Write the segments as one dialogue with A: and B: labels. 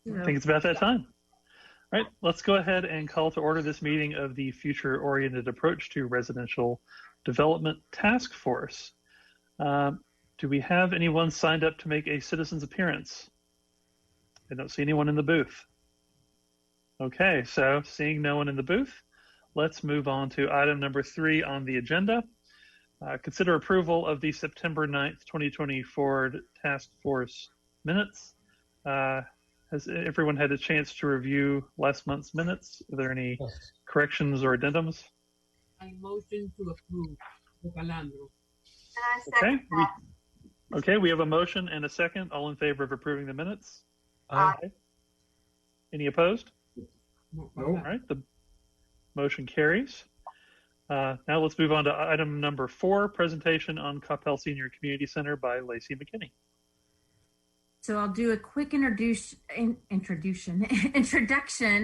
A: I think it's about that time. All right, let's go ahead and call to order this meeting of the Future-Oriented Approach to Residential Development Task Force. Do we have anyone signed up to make a citizen's appearance? I don't see anyone in the booth. Okay, so seeing no one in the booth, let's move on to item number 3 on the agenda. Consider approval of the September 9th, 2020 Foard Task Force minutes. Has everyone had a chance to review last month's minutes? Are there any corrections or addendums?
B: I motion to approve the Calandro.
A: Okay, we have a motion and a second. All in favor of approving the minutes?
C: Aye.
A: Any opposed?
B: No.
A: All right, the motion carries. Now let's move on to item number 4, presentation on Coppell Senior Community Center by Lacey McKinney.
D: So I'll do a quick introduction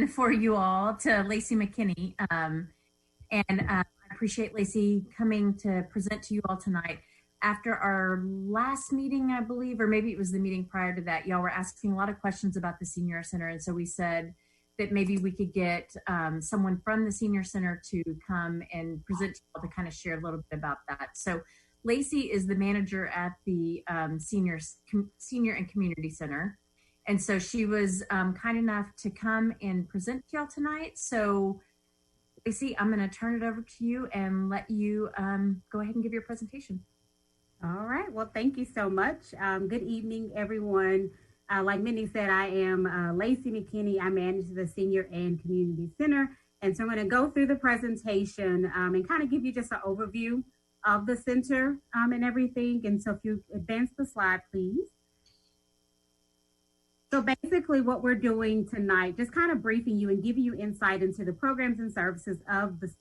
D: for you all to Lacey McKinney. I appreciate Lacey coming to present to you all tonight. After our last meeting, I believe, or maybe it was the meeting prior to that, y'all were asking a lot of questions about the Senior Center. And so we said that maybe we could get someone from the Senior Center to come and present to you all to kind of share a little bit about that. So Lacey is the manager at the Senior and Community Center. And so she was kind enough to come and present to y'all tonight. So Lacey, I'm gonna turn it over to you and let you go ahead and give your presentation.
E: All right, well, thank you so much. Good evening, everyone. Like Minnie said, I am Lacey McKinney. I manage the Senior and Community Center. And so I'm gonna go through the presentation and kind of give you just an overview of the center and everything. And so if you advance the slide, please. So basically what we're doing tonight, just kind of briefing you and giving you insight into the programs and services of the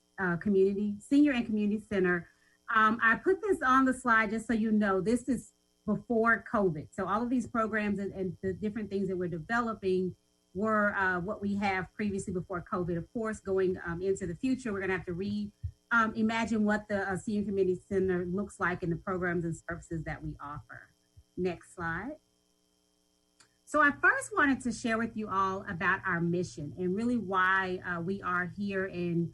E: Senior and Community Center. I put this on the slide just so you know, this is before COVID. So all of these programs and the different things that we're developing were what we have previously before COVID. Of course, going into the future, we're gonna have to imagine what the Senior Community Center looks like in the programs and services that we offer. Next slide. So I first wanted to share with you all about our mission and really why we are here and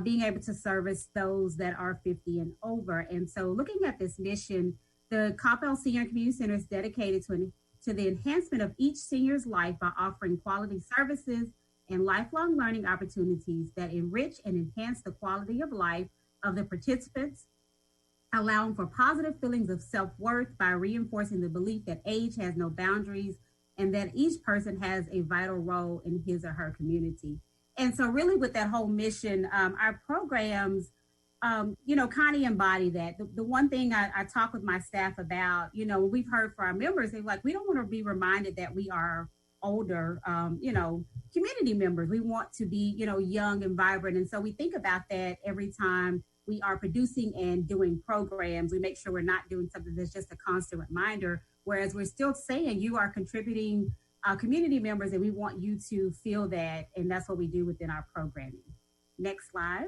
E: being able to service those that are 50 and over. And so looking at this mission, the Coppell Senior Community Center is dedicated to the enhancement of each senior's life by offering quality services and lifelong learning opportunities that enrich and enhance the quality of life of the participants, allowing for positive feelings of self-worth by reinforcing the belief that age has no boundaries and that each person has a vital role in his or her community. And so really with that whole mission, our programs, kind of embody that. The one thing I talk with my staff about, we've heard for our members, they're like, we don't want to be reminded that we are older, community members. We want to be, young and vibrant. And so we think about that every time we are producing and doing programs. We make sure we're not doing something that's just a constant reminder, whereas we're still saying you are contributing community members and we want you to feel that. And that's what we do within our programming. Next slide.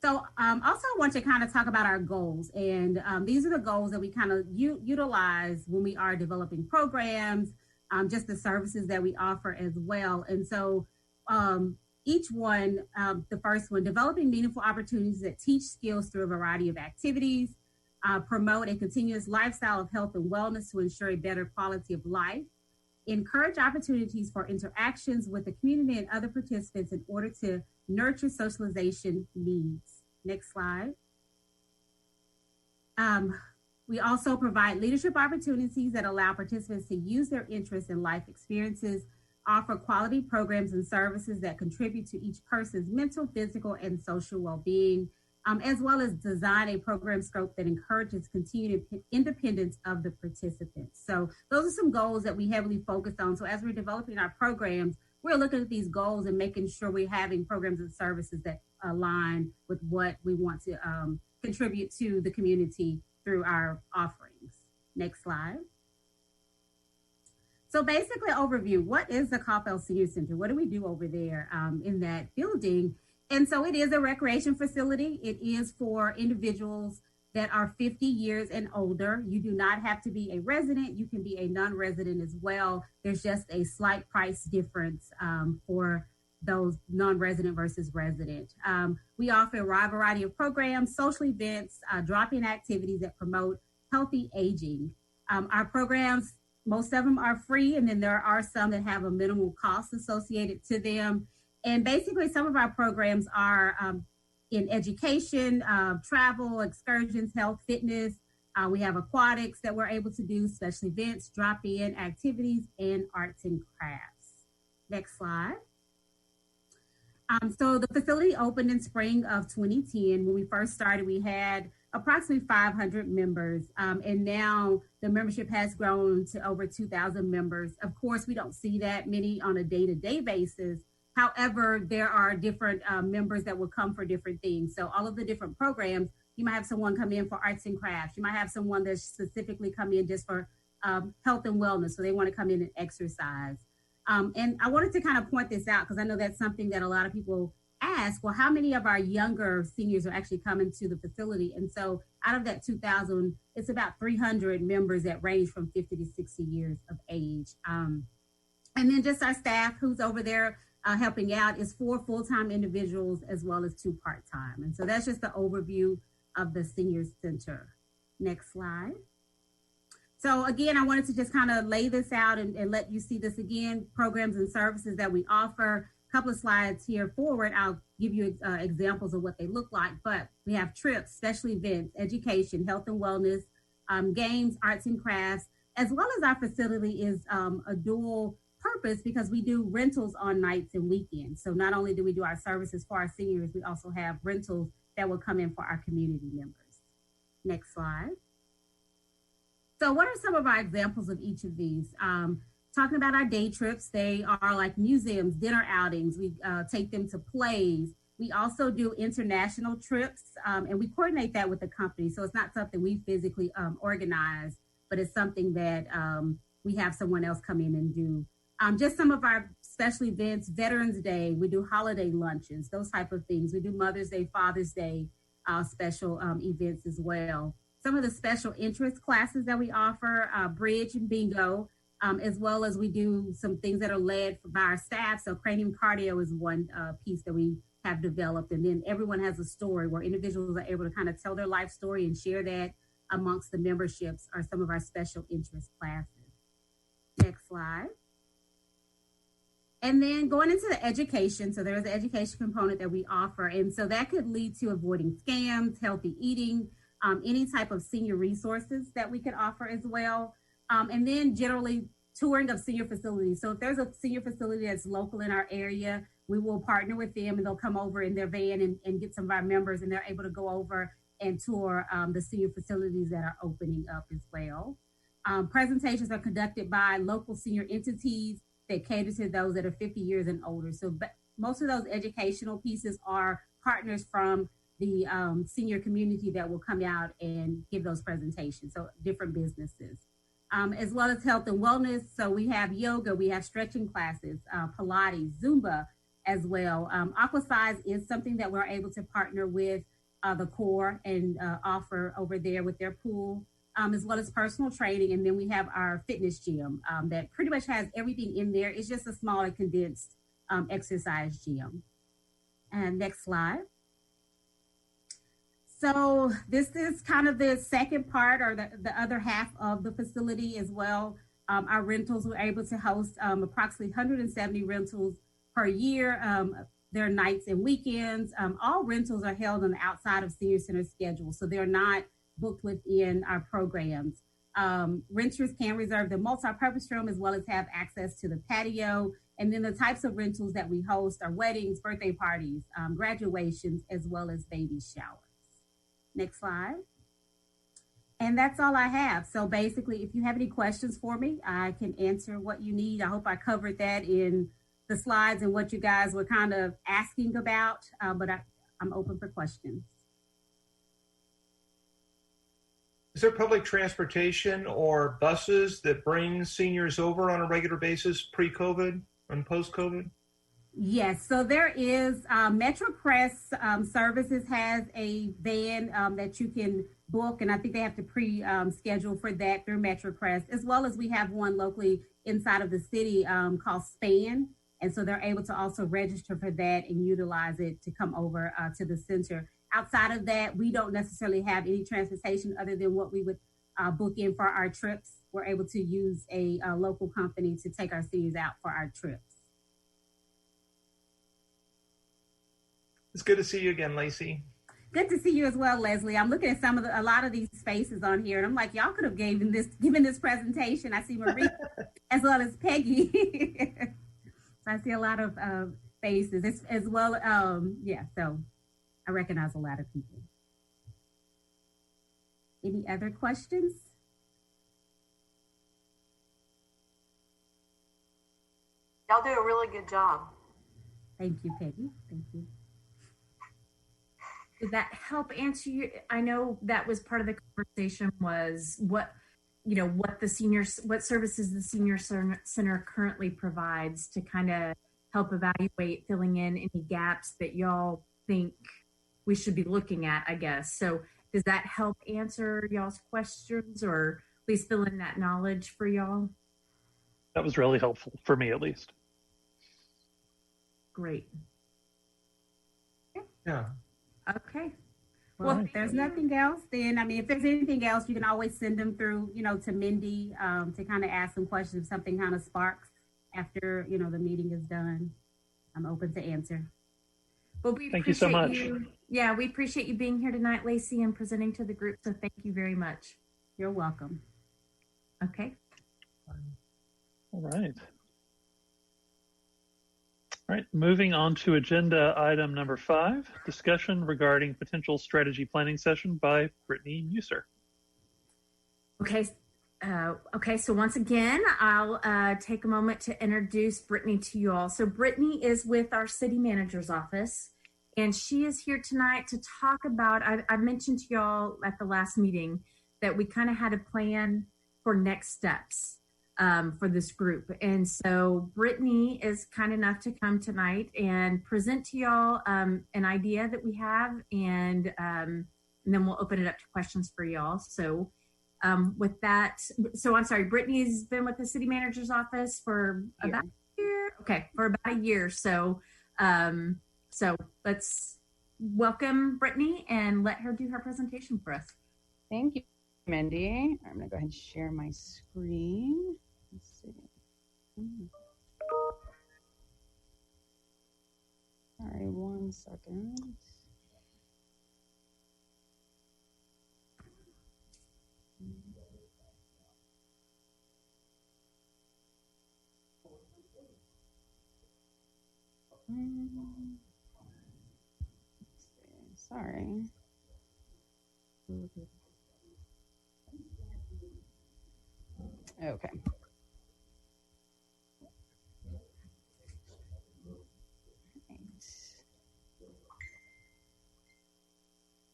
E: So also I want to kind of talk about our goals. And these are the goals that we kind of utilize when we are developing programs, just the services that we offer as well. And so each one, the first one, developing meaningful opportunities that teach skills through a variety of activities, promote a continuous lifestyle of health and wellness to ensure a better quality of life, encourage opportunities for interactions with the community and other participants in order to nurture socialization needs. Next slide. We also provide leadership opportunities that allow participants to use their interests and life experiences, offer quality programs and services that contribute to each person's mental, physical, and social well-being, as well as design a program scope that encourages continued independence of the participants. So those are some goals that we heavily focus on. So as we're developing our programs, we're looking at these goals and making sure we're having programs and services that align with what we want to contribute to the community through our offerings. Next slide. So basically overview, what is the Coppell Senior Center? What do we do over there in that building? And so it is a recreation facility. It is for individuals that are 50 years and older. You do not have to be a resident. You can be a non-resident as well. There's just a slight price difference for those non-resident versus resident. We offer a wide variety of programs, social events, drop-in activities that promote healthy aging. Our programs, most of them are free, and then there are some that have a minimal cost associated to them. And basically, some of our programs are in education, travel, excursions, health, fitness. We have aquatics that we're able to do, special events, drop-in activities, and arts and crafts. Next slide. So the facility opened in spring of 2010. When we first started, we had approximately 500 members, and now the membership has grown to over 2,000 members. Of course, we don't see that many on a day-to-day basis. However, there are different members that will come for different things. So all of the different programs, you might have someone come in for arts and crafts. You might have someone that specifically come in just for health and wellness. So they want to come in and exercise. And I wanted to kind of point this out because I know that's something that a lot of people ask, well, how many of our younger seniors are actually coming to the facility? And so out of that 2,000, it's about 300 members that range from 50 to 60 years of age. And then just our staff who's over there helping out is 4 full-time individuals as well as 2 part-time. And so that's just the overview of the senior center. Next slide. So again, I wanted to just kind of lay this out and let you see this again, programs and services that we offer. A couple of slides here forward, I'll give you examples of what they look like, but we have trips, special events, education, health and wellness, games, arts and crafts, as well as our facility is a dual purpose because we do rentals on nights and weekends. So not only do we do our services for our seniors, we also have rentals that will come in for our community members. Next slide. So what are some of our examples of each of these? Talking about our day trips, they are like museums, dinner outings. We take them to plays. We also do international trips, and we coordinate that with the company. So it's not something we physically organize, but it's something that we have someone else come in and do. Just some of our special events, Veterans Day, we do holiday luncheons, those type of things. We do Mother's Day, Father's Day special events as well. Some of the special interest classes that we offer, bridge and bingo, as well as we do some things that are led by our staff. So cranium cardio is one piece that we have developed. And then everyone has a story where individuals are able to kind of tell their life story and share that amongst the memberships are some of our special interest classes. Next slide. And then going into the education, so there's an education component that we offer. And so that could lead to avoiding scams, healthy eating, any type of senior resources that we could offer as well. And then generally touring of senior facilities. So if there's a senior facility that's local in our area, we will partner with them and they'll come over in their van and get some of our members and they're able to go over and tour the senior facilities that are opening up as well. Presentations are conducted by local senior entities that cater to those that are 50 years and older. So most of those educational pieces are partners from the senior community that will come out and give those presentations, so different businesses. As well as health and wellness. So we have yoga, we have stretching classes, Pilates, Zumba as well. Aquasize is something that we're able to partner with the Corps and offer over there with their pool, as well as personal training. And then we have our fitness gym that pretty much has everything in there. It's just a smaller condensed exercise gym. And next slide. So this is kind of the second part or the other half of the facility as well. Our rentals, we're able to host approximately 170 rentals per year. There are nights and weekends. All rentals are held on the outside of Senior Center schedule, so they're not booked within our programs. Renters can reserve the multi-purpose room as well as have access to the patio. And then the types of rentals that we host are weddings, birthday parties, graduations, as well as baby showers. Next slide. And that's all I have. So basically, if you have any questions for me, I can answer what you need. I hope I covered that in the slides and what you guys were kind of asking about, but I'm open for questions.
C: Is there public transportation or buses that bring seniors over on a regular basis pre-COVID and post-COVID?
E: Yes, so there is Metro Press Services has a van that you can book, and I think they have to schedule for that through MetroCrest, as well as we have one locally inside of the city called SPAN. And so they're able to also register for that and utilize it to come over to the center. Outside of that, we don't necessarily have any transportation other than what we would book in for our trips. We're able to use a local company to take our seniors out for our trips.
C: It's good to see you again, Lacey.
E: Good to see you as well, Leslie. I'm looking at a lot of these faces on here, and I'm like, y'all could have given this presentation. I see Marie as well as Peggy. So I see a lot of faces as well. So I recognize a lot of people. Any other questions?
F: Y'all do a really good job.
E: Thank you, Peggy. Thank you.
D: Did that help answer you? I know that was part of the conversation was what services the senior center currently provides to kind of help evaluate filling in any gaps that y'all think we should be looking at, I guess. So does that help answer y'all's questions, or at least fill in that knowledge for y'all?
A: That was really helpful for me, at least.
D: Great.
C: Yeah.
E: Okay. Well,
A: Right.
E: if there's nothing else, then, if there's anything else, you can always send them through, to Mindy to kind of ask some questions if something kind of sparks after, the meeting is done. I'm open to answer.
D: Well, we
A: Thank you so much.
D: Yeah, we appreciate you being here tonight, Lacey, and presenting to the group. So thank you very much.
E: You're welcome.
D: Okay.
A: All right. All right, moving on to agenda item number 5, discussion regarding potential strategy planning session by Brittany Muser.
D: Okay, so once again, I'll take a moment to introduce Brittany to you all. So Brittany is with our city manager's office, and she is here tonight to talk about, I mentioned to y'all at the last meeting that we kind of had a plan for next steps for this group. And so Brittany is kind enough to come tonight and present to y'all an idea that we have, and then we'll open it up to questions for y'all. So with that, I'm sorry, Brittany's been with the city manager's office for about a year. Okay, for about a year. So let's welcome Brittany and let her do her presentation for us.
G: Thank you, Mindy. I'm gonna go ahead and share my screen. Let's see. Sorry, 1 second. Sorry. Okay.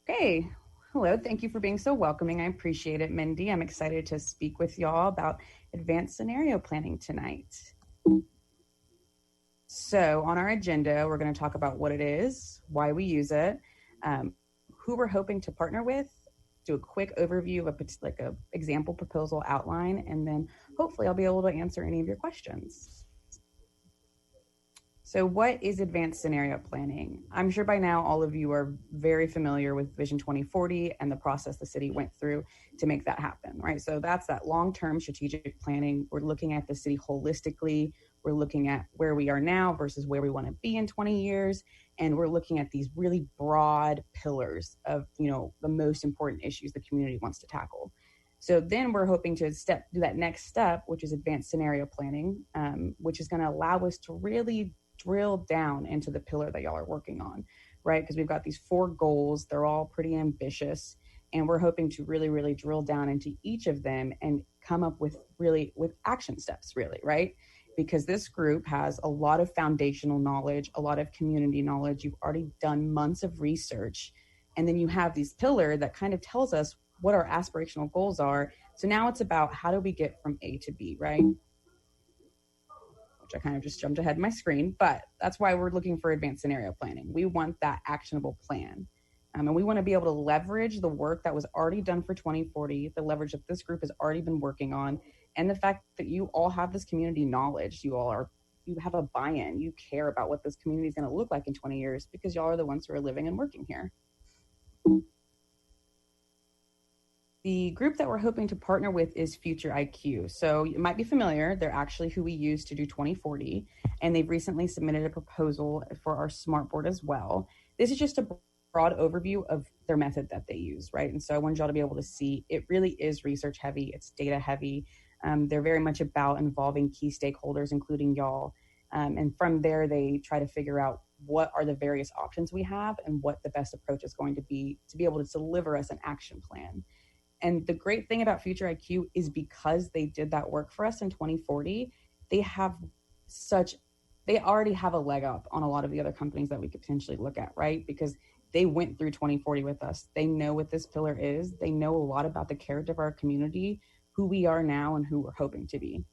G: Okay. Hello. Thank you for being so welcoming. I appreciate it, Mindy. I'm excited to speak with y'all about advanced scenario planning tonight. So on our agenda, we're going to talk about what it is, why we use it, who we're hoping to partner with, do a quick overview of a example proposal outline, and then hopefully I'll be able to answer any of your questions. So what is advanced scenario planning? I'm sure by now all of you are very familiar with Vision 2040 and the process the city went through to make that happen, right? So that's that long-term strategic planning. We're looking at the city holistically. We're looking at where we are now versus where we want to be in 20 years. And we're looking at these really broad pillars of, the most important issues the community wants to tackle. So then we're hoping to do that next step, which is advanced scenario planning, which is going to allow us to really drill down into the pillar that y'all are working on, right? Because we've got these 4 goals. They're all pretty ambitious. And we're hoping to really, really drill down into each of them and come up with action steps, really, right? Because this group has a lot of foundational knowledge, a lot of community knowledge. You've already done months of research. And then you have these pillar that kind of tells us what our aspirational goals are. So now it's about how do we get from A to B, right? Which I kind of just jumped ahead of my screen, but that's why we're looking for advanced scenario planning. We want that actionable plan. And we want to be able to leverage the work that was already done for 2040, the leverage that this group has already been working on, and the fact that you all have this community knowledge. You have a buy-in. You care about what this community is going to look like in 20 years because y'all are the ones who are living and working here. The group that we're hoping to partner with is Future IQ. So you might be familiar. They're actually who we use to do 2040, and they've recently submitted a proposal for our smart board as well. This is just a broad overview of their method that they use, right? And so I wanted y'all to be able to see it really is research heavy. It's data heavy. They're very much about involving key stakeholders, including y'all. And from there, they try to figure out what are the various options we have and what the best approach is going to be able to deliver us an action plan. And the great thing about Future IQ is because they did that work for us in 2040, they already have a leg up on a lot of the other companies that we could potentially look at, right? Because they went through 2040 with us. They know what this pillar is. They know a lot about the character of our community, who we are now and who we're hoping to be.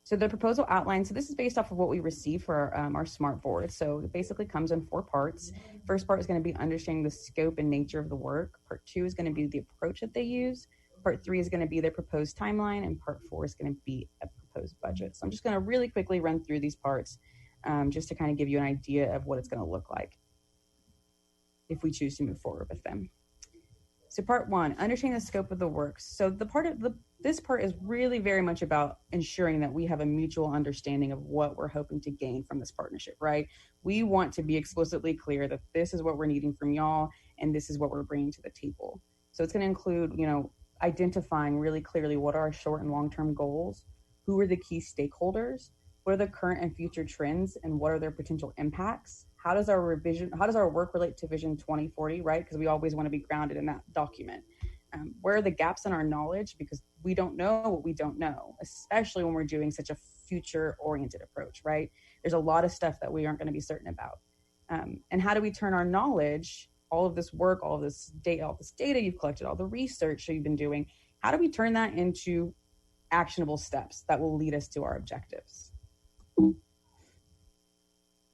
G: So the proposal outline, so this is based off of what we received for our smart board. So it basically comes in 4 parts. First part is going to be understanding the scope and nature of the work. Part 2 is going to be the approach that they use. Part 3 is going to be their proposed timeline. And part 4 is going to be a proposed budget. So I'm just going to really quickly run through these parts just to kind of give you an idea of what it's going to look like if we choose to move forward with them. So part 1, understanding the scope of the work. So this part is really very much about ensuring that we have a mutual understanding of what we're hoping to gain from this partnership, right? We want to be explicitly clear that this is what we're needing from y'all and this is what we're bringing to the table. So it's going to include, identifying really clearly what are our short and long-term goals, who are the key stakeholders, what are the current and future trends, and what are their potential impacts? How does our work relate to Vision 2040, right? Because we always want to be grounded in that document. Where are the gaps in our knowledge? Because we don't know what we don't know, especially when we're doing such a future-oriented approach, right? There's a lot of stuff that we aren't going to be certain about. And how do we turn our knowledge, all of this work, all this data you've collected, all the research that you've been doing, how do we turn that into actionable steps that will lead us to our objectives?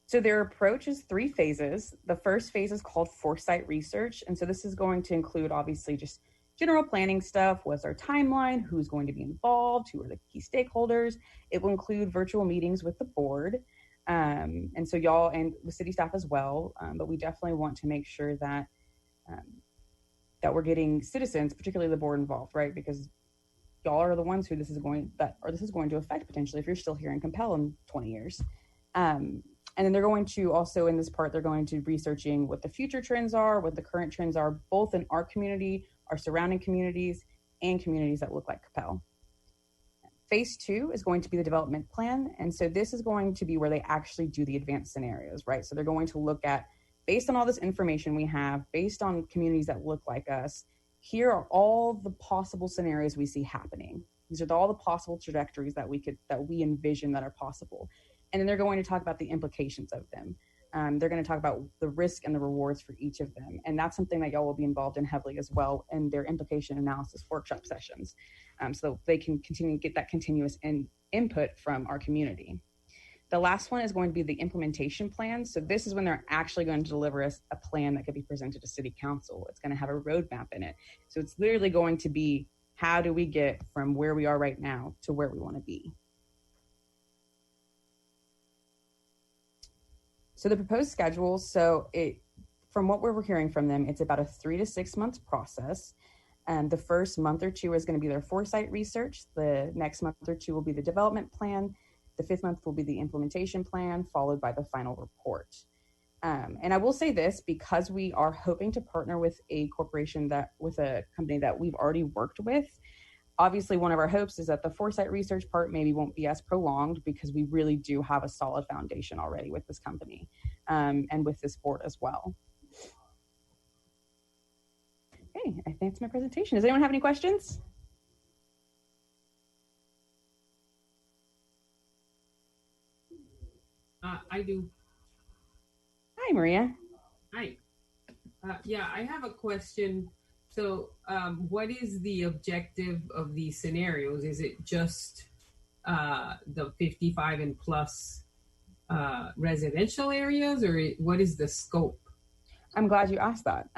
G: So their approach is 3 phases. The first phase is called foresight research. And so this is going to include obviously just general planning stuff. What's our timeline? Who's going to be involved? Who are the key stakeholders? It will include virtual meetings with the board. And so y'all and the city staff as well. But we definitely want to make sure that we're getting citizens, particularly the board, involved, right? Because y'all are the ones who this is going to affect potentially if you're still here in Coppell in 20 years. And then they're going to also, in this part, they're going to be researching what the future trends are, what the current trends are, both in our community, our surrounding communities, and communities that look like Coppell. Phase 2 is going to be the development plan. And so this is going to be where they actually do the advanced scenarios, right? So they're going to look at, based on all this information we have, based on communities that look like us, here are all the possible scenarios we see happening. These are all the possible trajectories that we envision that are possible. And then they're going to talk about the implications of them. They're going to talk about the risk and the rewards for each of them. And that's something that y'all will be involved in heavily as well in their implication analysis workshop sessions. So they can continue to get that continuous input from our community. The last one is going to be the implementation plan. So this is when they're actually going to deliver us a plan that could be presented to city council. It's going to have a roadmap in it. So it's literally going to be, how do we get from where we are right now to where we want to be? So the proposed schedule, from what we're hearing from them, it's about a 3 to 6 month process. And the first month or 2 is going to be their foresight research. The next month or 2 will be the development plan. The 5th month will be the implementation plan, followed by the final report. And I will say this, because we are hoping to partner with a company that we've already worked with. Obviously, one of our hopes is that the foresight research part maybe won't be as prolonged because we really do have a solid foundation already with this company and with this board as well. Okay, I think that's my presentation. Does anyone have any questions?
B: I do.
G: Hi, Maria.
B: Hi. Yeah, I have a question. So what is the objective of these scenarios? Is it just the 55 and plus residential areas, or what is the scope?
G: I'm glad you asked that.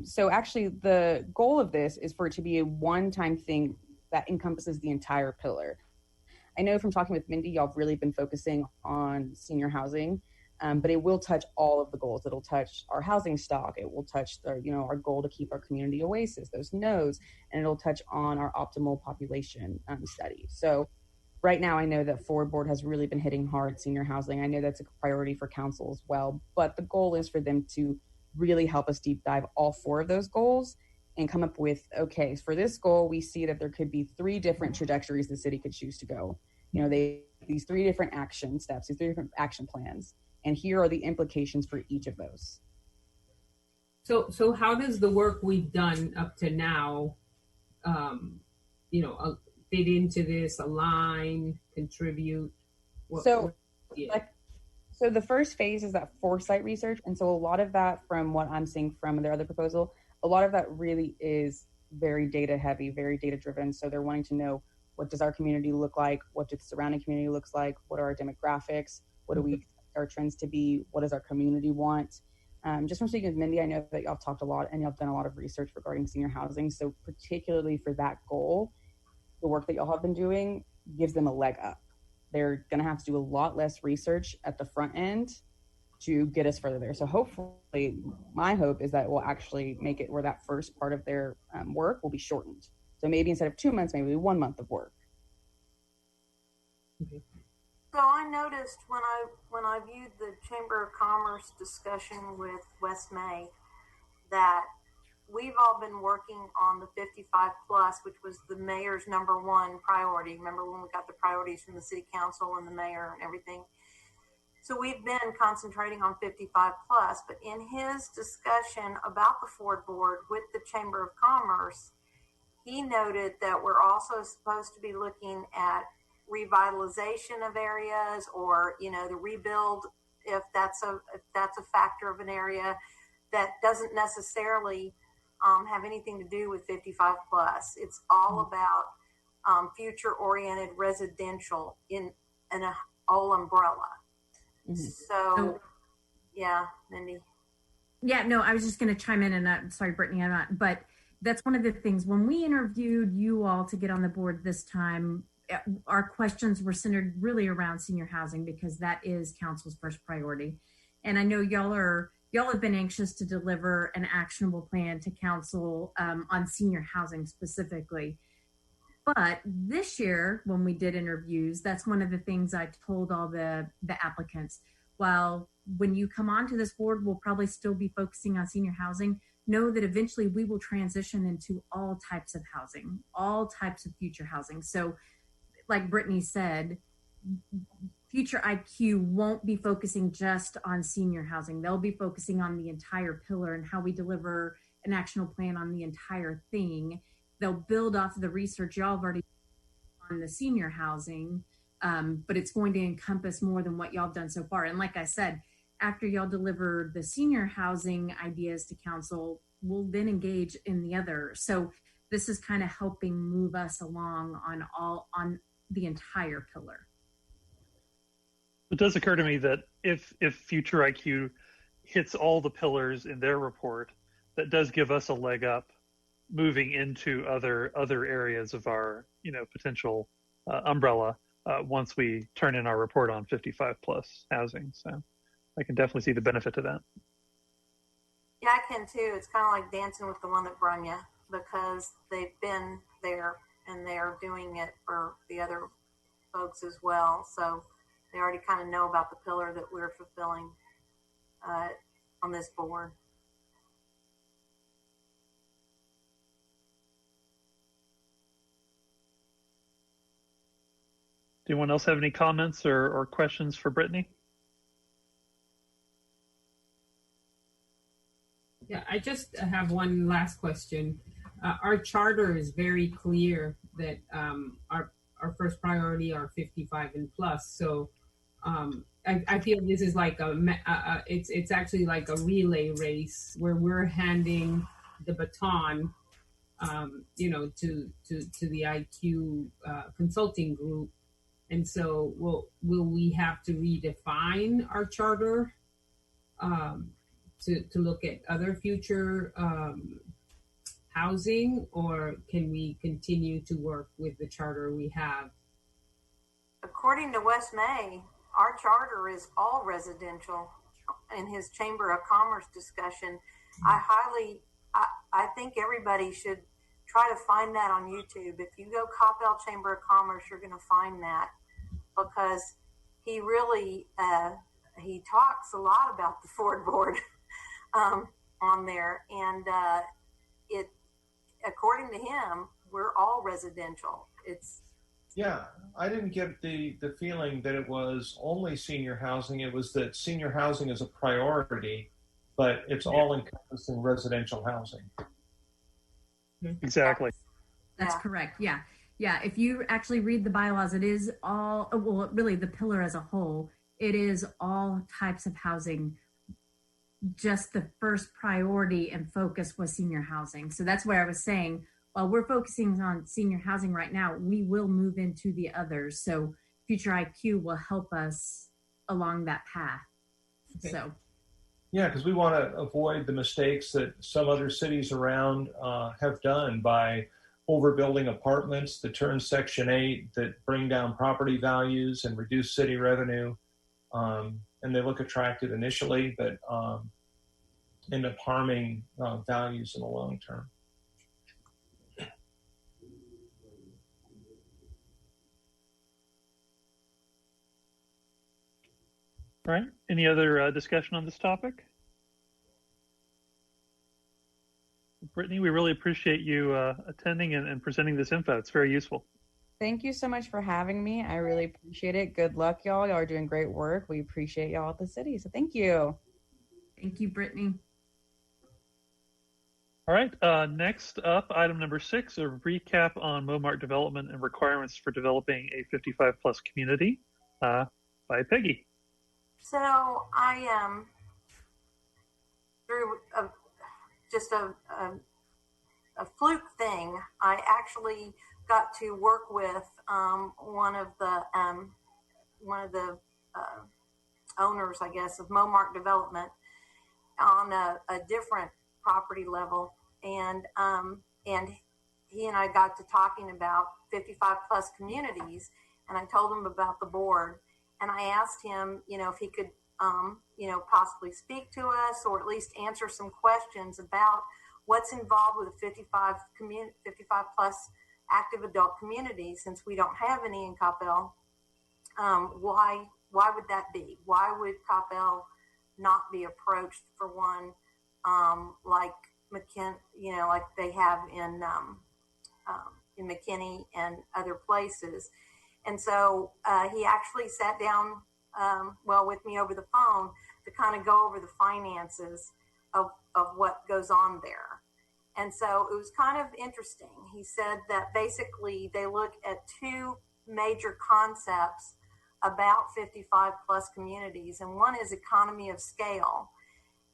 G: So actually, the goal of this is for it to be a one-time thing that encompasses the entire pillar. I know from talking with Mindy, y'all have really been focusing on senior housing, but it will touch all of the goals. It'll touch our housing stock. It will touch our goal to keep our community oasis, those nodes, and it'll touch on our optimal population study. So right now, I know that Foard Board has really been hitting hard senior housing. I know that's a priority for council as well, but the goal is for them to really help us deep dive all 4 of those goals and come up with, okay, for this goal, we see that there could be 3 different trajectories the city could choose to go. These 3 different action steps, these 3 different action plans, and here are the implications for each of those.
B: So how does the work we've done up to now, fit into this, align, contribute?
G: So the first phase is that foresight research. And so a lot of that, from what I'm seeing from their other proposal, a lot of that really is very data heavy, very data driven. So they're wanting to know, what does our community look like? What does the surrounding community looks like? What are our demographics? What do we expect our trends to be? What does our community want? Just from speaking with Mindy, I know that y'all talked a lot and y'all done a lot of research regarding senior housing. So particularly for that goal, the work that y'all have been doing gives them a leg up. They're going to have to do a lot less research at the front end to get us further there. So hopefully, my hope is that we'll actually make it where that first part of their work will be shortened. So maybe instead of 2 months, maybe 1 month of work.
F: So I noticed when I viewed the Chamber of Commerce discussion with West May that we've all been working on the 55 plus, which was the mayor's #1 priority. Remember when we got the priorities from the city council and the mayor and everything? So we've been concentrating on 55 plus, but in his discussion about the Foard Board with the Chamber of Commerce, he noted that we're also supposed to be looking at revitalization of areas, or the rebuild, if that's a factor of an area that doesn't necessarily have anything to do with 55 plus. It's all about future oriented residential in a whole umbrella. So yeah, Mindy.
D: Yeah, no, I was just going to chime in, and sorry, Brittany, I'm not, but that's one of the things when we interviewed you all to get on the board this time, our questions were centered really around senior housing because that is council's first priority. And I know y'all have been anxious to deliver an actionable plan to council on senior housing specifically. But this year, when we did interviews, that's one of the things I told all the applicants. While when you come onto this board, we'll probably still be focusing on senior housing. Know that eventually we will transition into all types of housing, all types of future housing. So like Brittany said, Future IQ won't be focusing just on senior housing. They'll be focusing on the entire pillar and how we deliver an actionable plan on the entire thing. They'll build off of the research y'all have already done on the senior housing, but it's going to encompass more than what y'all have done so far. And like I said, after y'all deliver the senior housing ideas to council, we'll then engage in the other. So this is kind of helping move us along on the entire pillar.
A: It does occur to me that if Future IQ hits all the pillars in their report, that does give us a leg up moving into other areas of our potential umbrella once we turn in our report on 55 plus housing. So I can definitely see the benefit to that.
F: Yeah, I can too. It's kind of like dancing with the one that brung you, because they've been there and they're doing it for the other folks as well. So they already kind of know about the pillar that we're fulfilling on this board.
A: Do anyone else have any comments or questions for Brittany?
B: Yeah, I just have one last question. Our charter is very clear that our first priority are 55 and plus. So I feel this is like it's actually like a relay race where we're handing the baton, to the IQ consulting group And so will we have to redefine our charter to look at other future housing, or can we continue to work with the charter we have?
F: According to West May, our charter is all residential. In his Chamber of Commerce discussion, I think everybody should try to find that on YouTube. If you go Coppell Chamber of Commerce, you're going to find that, because he really he talks a lot about the Foard board on there, and it according to him, we're all residential.
C: Yeah, I didn't get the feeling that it was only senior housing. It was that senior housing is a priority, but it's all encompassing residential housing.
A: Exactly.
D: That's correct. Yeah. Yeah. If you actually read the bylaws, it is all, well, really the pillar as a whole, it is all types of housing. Just the first priority and focus was senior housing. So that's where I was saying, while we're focusing on senior housing right now, we will move into the others. So Future IQ will help us along that path. Okay. So.
C: Yeah, because we want to avoid the mistakes that some other cities around have done by overbuilding apartments that turn Section 8, that bring down property values and reduce city revenue. And they look attractive initially, but end up harming values in the long term.
A: All right. Any other discussion on this topic? Brittany, we really appreciate you attending and presenting this info. It's very useful.
G: Thank you so much for having me. I really appreciate it. Good luck, y'all. Y'all are doing great work. We appreciate y'all at the city. So thank you.
D: Thank you, Brittany.
A: All right. Next up, item number 6, a recap on Momart development and requirements for developing a 55-plus community by Peggy.
F: So I through just a fluke thing, I actually got to work with one of the owners, I guess, of Momart Development on a different property level, and he and I got to talking about 55-plus communities, and I told him about the board. And I asked him, if he could, possibly speak to us or at least answer some questions about what's involved with a 55 plus active adult community, since we don't have any in Coppell. Why would that be? Why would Coppell not be approached for one like like they have in McKinney and other places? And so he actually sat down, with me over the phone to kind of go over the finances of what goes on there. And so it was kind of interesting. He said that basically they look at 2 major concepts about 55 plus communities, and one is economy of scale.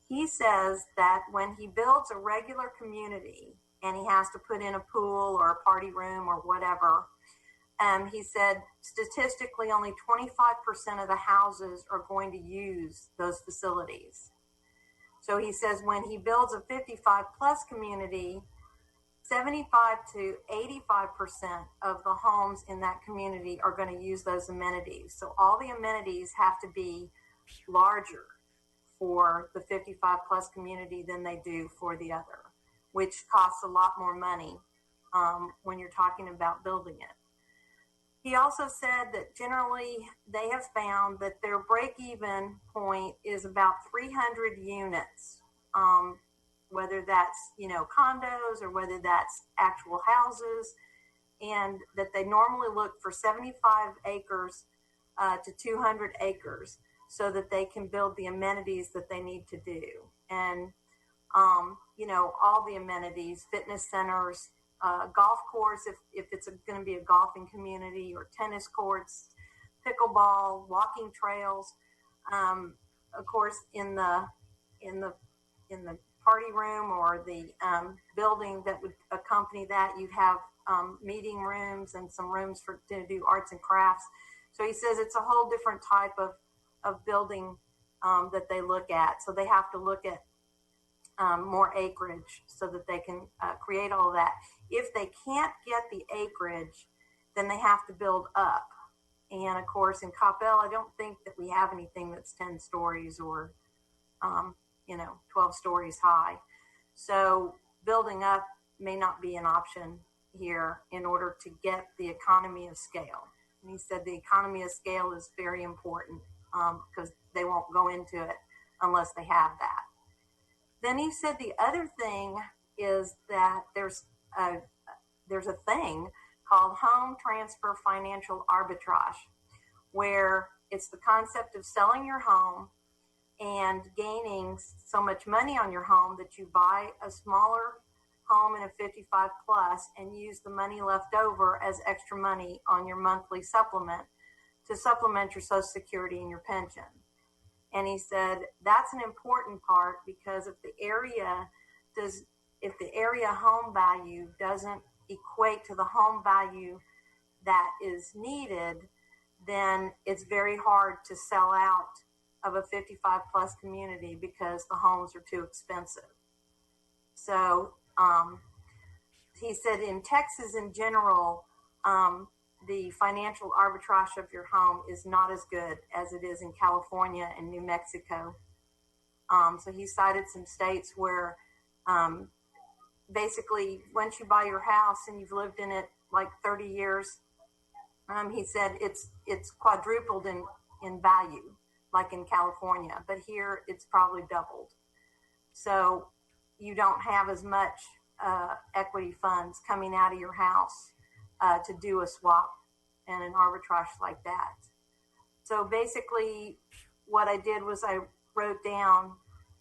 F: He says that when he builds a regular community and he has to put in a pool or a party room or whatever, he said statistically only 25% of the houses are going to use those facilities. So he says when he builds a 55 plus community, 75 to 85% of the homes in that community are going to use those amenities. So all the amenities have to be larger for the 55 plus community than they do for the other, which costs a lot more money when you're talking about building it. He also said that generally they have found that their break-even point is about 300 units, whether that's, condos or whether that's actual houses, and that they normally look for 75 acres to 200 acres so that they can build the amenities that they need to do. And, all the amenities, fitness centers, golf course, if it's going to be a golfing community, or tennis courts, pickleball, walking trails. Of course, in the party room or the building that would accompany that, you'd have meeting rooms and some rooms to do arts and crafts. So he says it's a whole different type of building that they look at. So they have to look at more acreage so that they can create all of that. If they can't get the acreage, then they have to build up. And of course, in Coppell, I don't think that we have anything that's 10 stories or, 12 stories high. So building up may not be an option here in order to get the economy of scale. And he said the economy of scale is very important because they won't go into it unless they have that. Then he said the other thing is that there's a thing called home transfer financial arbitrage, where it's the concept of selling your home and gaining so much money on your home that you buy a smaller home in a 55 plus and use the money left over as extra money on your monthly supplement to supplement your Social Security and your pension. And he said that's an important part because if the area home value doesn't equate to the home value that is needed, then it's very hard to sell out of a 55 plus community because the homes are too expensive. So he said in Texas in general, the financial arbitrage of your home is not as good as it is in California and New Mexico. So he cited some states where basically once you buy your house and you've lived in it like 30 years, he said it's quadrupled in value, like in California, but here it's probably doubled. So you don't have as much equity funds coming out of your house to do a swap and an arbitrage like that. So basically what I did was I wrote down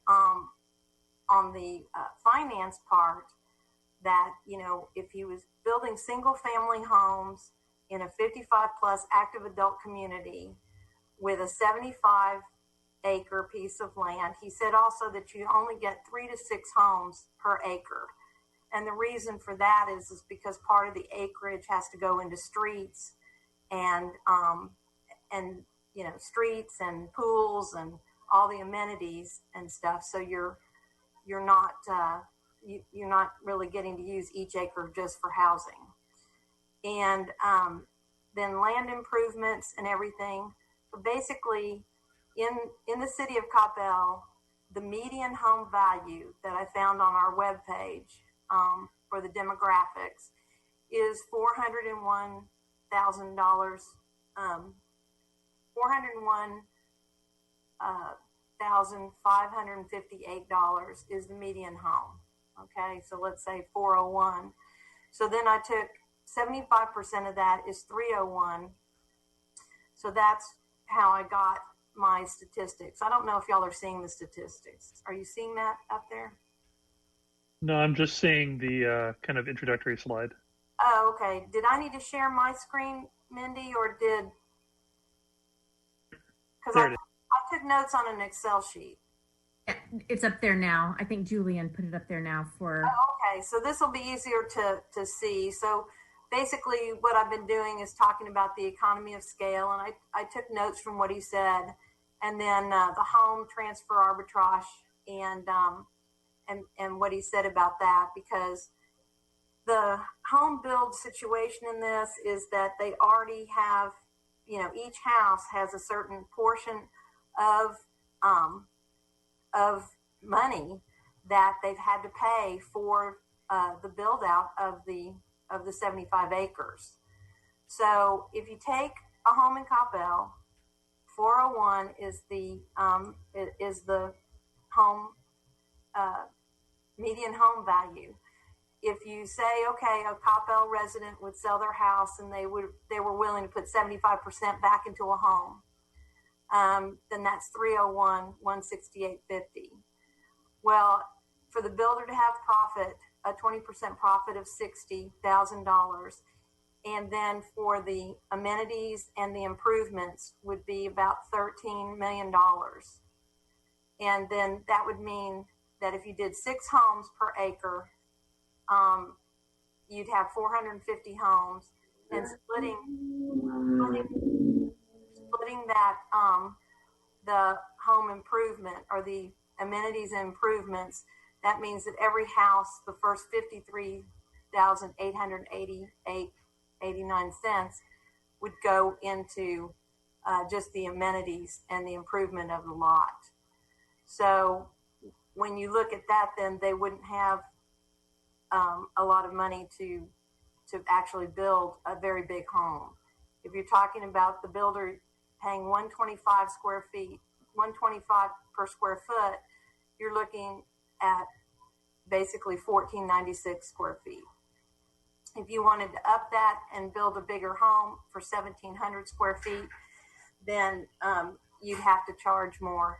F: on the finance part that, if he was building single family homes in a 55 plus active adult community with a 75 acre piece of land, he said also that you only get 3 to 6 homes per acre. And the reason for that is because part of the acreage has to go into streets and streets and pools and all the amenities and stuff. So you're not really getting to use each acre just for housing. And then land improvements and everything. So basically, in the city of Coppell, the median home value that I found on our webpage for the demographics is $401,000. $401,558 is the median home. Okay, so let's say 401. So then I took 75% of that is 301. So that's how I got my statistics. I don't know if y'all are seeing the statistics. Are you seeing that up there?
A: No, I'm just seeing the kind of introductory slide.
F: Oh, okay. Did I need to share my screen, Mindy, or did? Because I took notes on an Excel sheet.
D: Yeah, it's up there now. I think Julian put it up there now for.
F: Oh, okay, so this will be easier to see. So basically what I've been doing is talking about the economy of scale, and I took notes from what he said, and then the home transfer arbitrage and what he said about that, because the home build situation in this is that they already have, each house has a certain portion of money that they've had to pay for the build out of the 75 acres. So if you take a home in Coppell, 401 is the home median home value. If you say, okay, a Coppell resident would sell their house and they were willing to put 75% back into a home, then that's 301, 168.50. Well, for the builder to have profit, a 20% profit of $60,000, and then for the amenities and the improvements would be about $13 million. And then that would mean that if you did 6 homes per acre, you'd have 450 homes, and splitting at the home improvement or the amenities and improvements, that means that every house, the first 53,888.89 would go into just the amenities and the improvement of the lot. So when you look at that, then they wouldn't have a lot of money to actually build a very big home. If you're talking about the builder paying 125 square feet, 125 per square foot, you're looking at basically 1496 square feet. If you wanted to up that and build a bigger home for 1700 square feet, then you'd have to charge more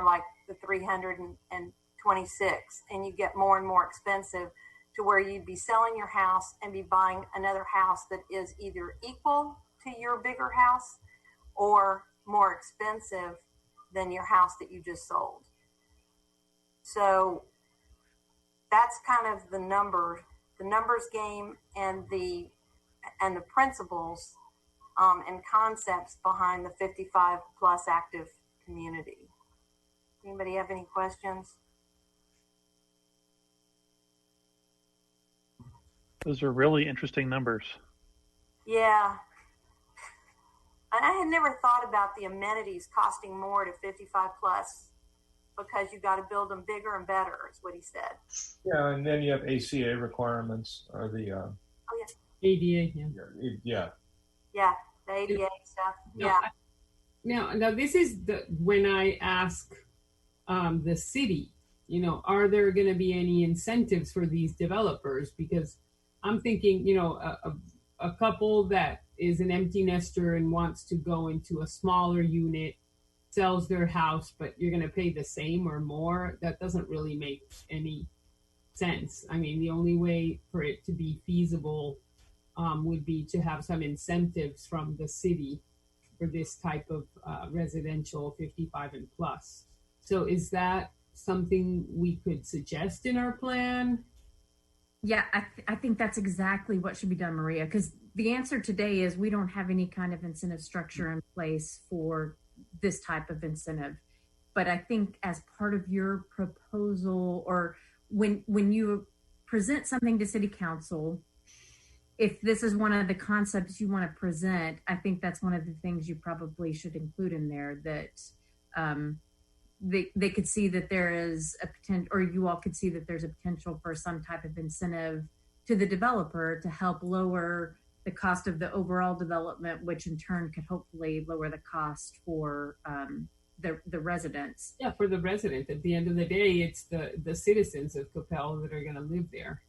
F: like the 326, and you get more and more expensive to where you'd be selling your house and be buying another house that is either equal to your bigger house or more expensive than your house that you just sold. So that's kind of the numbers game and the principles and concepts behind the 55 plus active community. Anybody have any questions?
A: Those are really interesting numbers.
F: Yeah. And I had never thought about the amenities costing more to 55 plus because you got to build them bigger and better, is what he said.
C: Yeah, and then you have ACA requirements or the
B: ADA,
C: yeah.
F: Yeah, the ADA stuff. Yeah.
B: Now this is when I ask the city, are there going to be any incentives for these developers? Because I'm thinking, a couple that is an empty nester and wants to go into a smaller unit, sells their house, but you're going to pay the same or more. That doesn't really make any sense. I mean, the only way for it to be feasible would be to have some incentives from the city for this type of residential 55 and plus. So is that something we could suggest in our plan?
D: Yeah, I think that's exactly what should be done, Maria, because the answer today is we don't have any kind of incentive structure in place for this type of incentive. But I think as part of your proposal, or when you present something to city council, if this is one of the concepts you want to present, I think that's one of the things you probably should include in there, that they could see that there is a potential, or you all could see that there's a potential for some type of incentive to the developer to help lower the cost of the overall development, which in turn could hopefully lower the cost for the residents.
B: Yeah, for the resident. At the end of the day, it's the citizens of Coppell that are going to live there.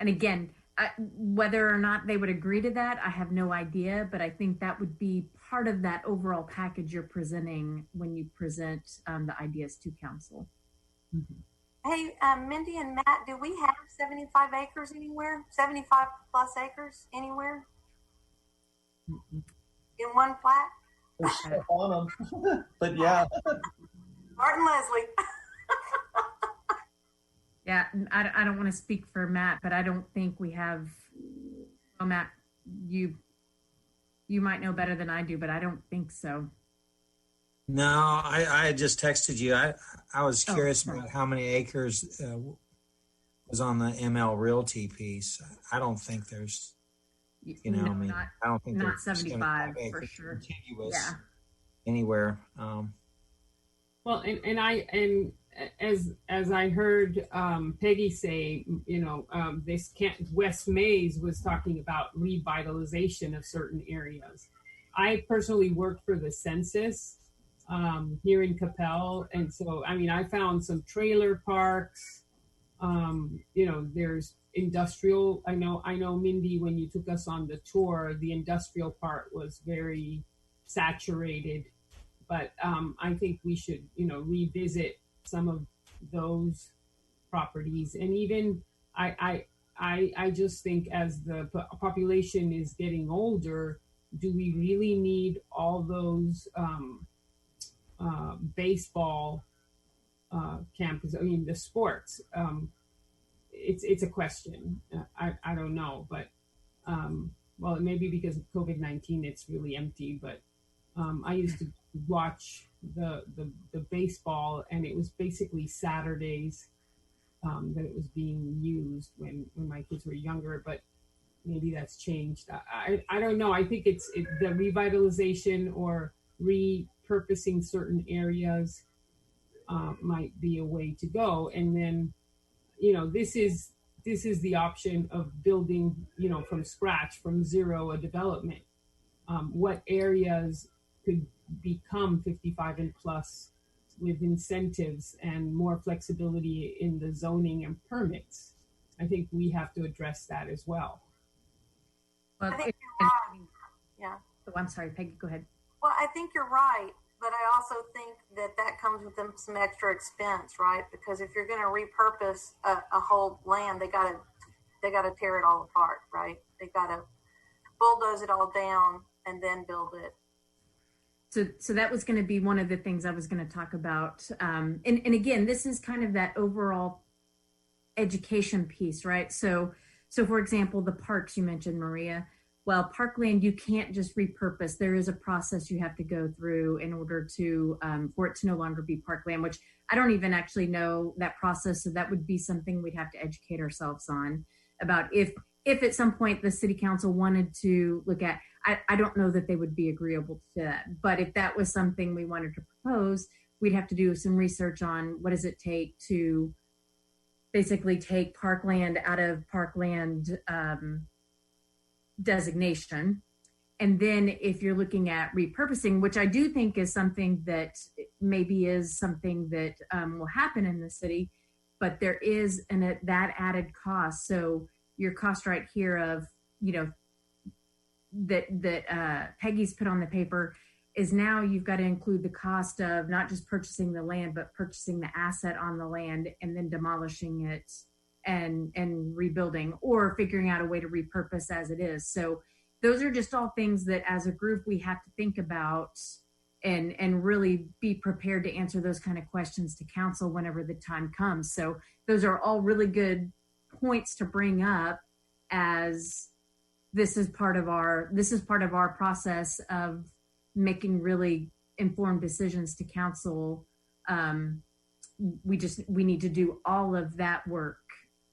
D: And again, whether or not they would agree to that, I have no idea, but I think that would be part of that overall package you're presenting when you present the ideas to council.
B: Mm-hmm.
F: Hey, Mindy and Matt, do we have 75 acres anywhere? 75 plus acres anywhere?
B: Mm-hmm.
F: In one plat?
C: There's stuff on them, but yeah.
F: Martin Leslie.
D: Yeah, I don't want to speak for Matt, but I don't think we have. Well, Matt, you might know better than I do, but I don't think so.
H: No, I had just texted you. I was curious about how many acres was on the ML Realty piece. I don't think there's, I don't think
D: not
H: there's
D: 75 for sure.
H: Contiguous
D: anywhere.
B: Well, and as I heard Peggy say, West Mays was talking about revitalization of certain areas. I personally worked for the census here in Coppell, and so I found some trailer parks. There's industrial. I know Mindy, when you took us on the tour, the industrial part was very saturated, but I think we should revisit some of those properties. And even I just think as the population is getting older, do we really need all those baseball camps? I mean, the sports. It's a question. I don't know, but well, it may be because of COVID-19, it's really empty. But I used to watch the baseball, and it was basically Saturdays that it was being used when my kids were younger, but maybe that's changed. I don't know. I think it's the revitalization or repurposing certain areas might be a way to go. And then, this is the option of building, from scratch, from zero, a development. What areas could become 55 and plus with incentives and more flexibility in the zoning and permits? I think we have to address that as well.
D: Well,
F: I think you're right. Yeah.
D: Oh, I'm sorry, Peggy, go ahead.
F: Well, I think you're right, but I also think that comes with some extra expense, right? Because if you're going to repurpose a whole land, they got to tear it all apart, right? They got to bulldoze it all down and then build it.
D: So that was going to be one of the things I was going to talk about. And again, this is kind of that overall education piece, right? So for example, the parks you mentioned, Maria. Well, parkland, you can't just repurpose. There is a process you have to go through in order to for it to no longer be parkland, which I don't even actually know that process. So that would be something we'd have to educate ourselves on about if at some point the city council wanted to look at. I don't know that they would be agreeable to that, but if that was something we wanted to propose, we'd have to do some research on what does it take to basically take parkland out of parkland designation. And then if you're looking at repurposing, which I do think is something that maybe is something that will happen in the city, but there is that added cost. So your cost right here of, that Peggy's put on the paper is now you've got to include the cost of not just purchasing the land, but purchasing the asset on the land and then demolishing it and rebuilding or figuring out a way to repurpose as it is. So those are just all things that as a group we have to think about and really be prepared to answer those kind of questions to council whenever the time comes. So those are all really good points to bring up as this is part of our process of making really informed decisions to council. We need to do all of that work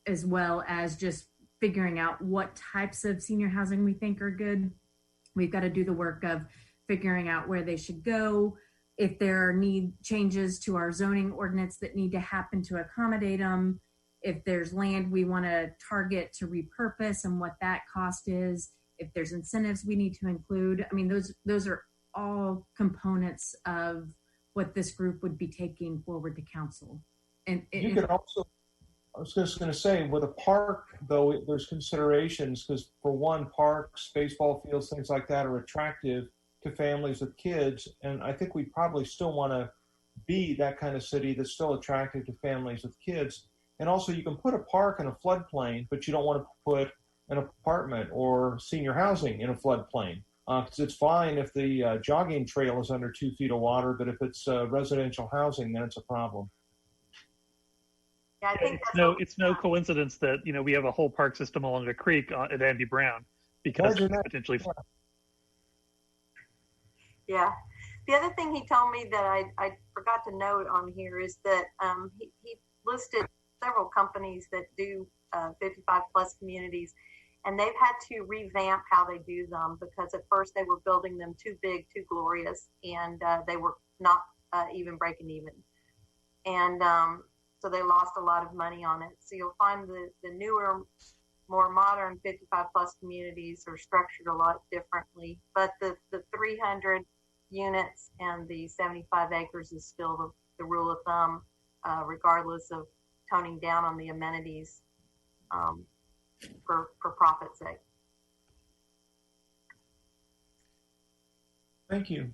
D: as well as just figuring out what types of senior housing we think are good. We've got to do the work of figuring out where they should go, if there need changes to our zoning ordinance that need to happen to accommodate them, if there's land we want to target to repurpose and what that cost is, if there's incentives we need to include. I mean, those are all components of what this group would be taking forward to council. And
C: you could also, I was just going to say, with a park, though, there's considerations because, for one, parks, baseball fields, things like that are attractive to families with kids. And I think we probably still want to be that kind of city that's still attractive to families with kids. And also, you can put a park in a floodplain, but you don't want to put an apartment or senior housing in a floodplain. Because it's fine if the jogging trail is under 2 feet of water, but if it's residential housing, then it's a problem.
F: Yeah, I think
A: it's no coincidence that we have a whole park system along a creek at Andy Brown because potentially.
F: Yeah. The other thing he told me that I forgot to note on here is that he listed several companies that do 55 plus communities, and they've had to revamp how they do them because at first they were building them too big, too glorious, and they were not even breaking even. And so they lost a lot of money on it. So you'll find the newer, more modern 55 plus communities are structured a lot differently, but the 300 units and the 75 acres is still the rule of thumb, regardless of toning down on the amenities for profit's sake.
C: Thank you.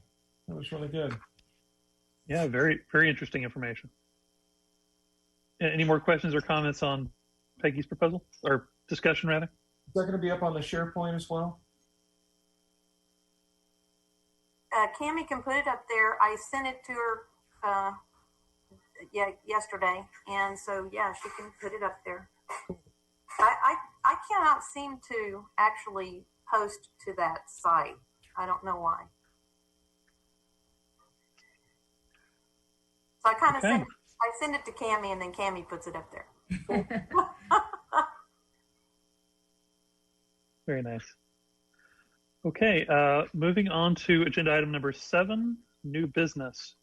C: That was really good.
A: Yeah, very, very interesting information. Any more questions or comments on Peggy's proposal or discussion, rather?
C: Is that going to be up on the SharePoint as well?
F: Cammie can put it up there. I sent it to her yesterday, and so yeah, she can put it up there. I cannot seem to actually post to that site. I don't know why. So I kind of
A: Okay.
F: send it to Cammie, and then Cammie puts it up there.
A: Very nice. Okay, moving on to agenda item number 7, new business.